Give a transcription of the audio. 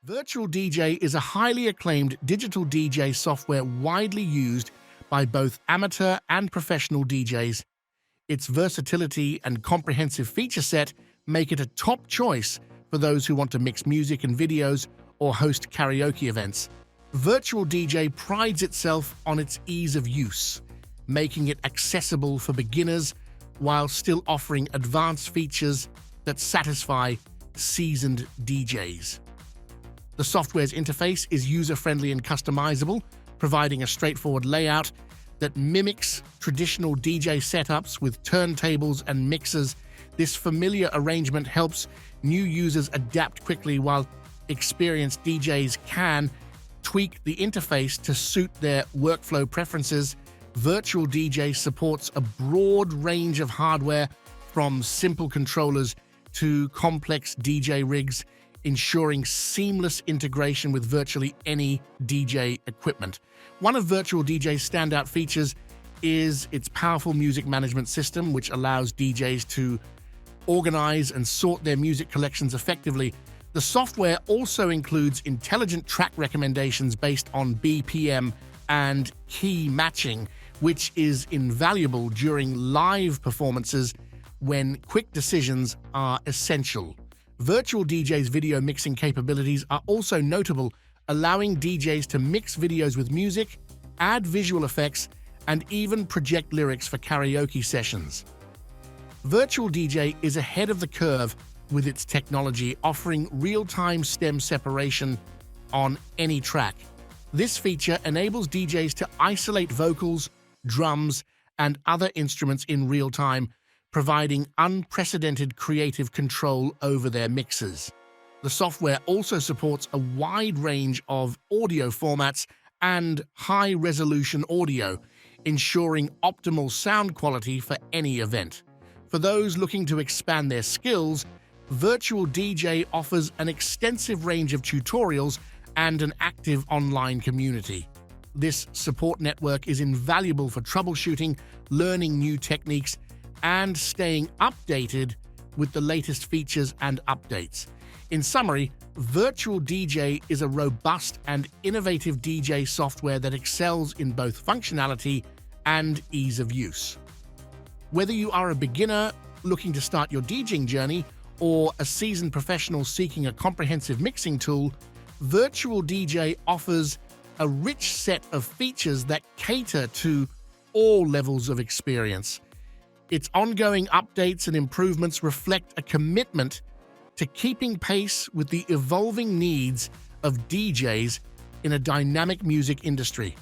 Virtual DJ is a highly acclaimed digital DJ software widely used by both amateur and professional DJs. Its versatility and comprehensive feature set make it a top choice for those who want to mix music and videos or host karaoke events. Virtual DJ prides itself on its ease of use, making it accessible for beginners while still offering advanced features that satisfy seasoned DJs. The software's interface is user-friendly and customizable, providing a straightforward layout that mimics traditional DJ setups with turntables and mixers. This familiar arrangement helps new users adapt quickly, while experienced DJs can tweak the interface to suit their workflow preferences. Virtual DJ supports a broad range of hardware, from simple controllers to complex DJ rigs, ensuring seamless integration with virtually any DJ equipment. One of Virtual DJ's standout features is its powerful music management system, which allows DJs to organize and sort their music collections effectively. The software also includes intelligent track recommendations based on BPM and key matching, which is invaluable during live performances when quick decisions are essential. Virtual DJ's video mixing capabilities are also notable, allowing DJs to mix videos with music, add visual effects, and even project lyrics for karaoke sessions. Virtual DJ is ahead of the curve with its technology, offering real-time stem separation on any track. This feature enables DJs to isolate vocals, drums, and other instruments in real time, providing unprecedented creative control over their mixes. The software also supports a wide range of audio formats and high-resolution audio, ensuring optimal sound quality for any event. For those looking to expand their skills, Virtual DJ offers an extensive range of tutorials and an active online community. This support network is invaluable for troubleshooting, learning new techniques, and staying updated with the latest features and updates. In summary, Virtual DJ is a robust and innovative DJ software that excels in both functionality and ease of use. Whether you are a beginner looking to start your DJing journey or a seasoned professional seeking a comprehensive mixing tool, Virtual DJ offers a rich set of features that cater to all levels of experience. Its ongoing updates and improvements reflect a commitment to keeping pace with the evolving needs of DJs in a dynamic music industry.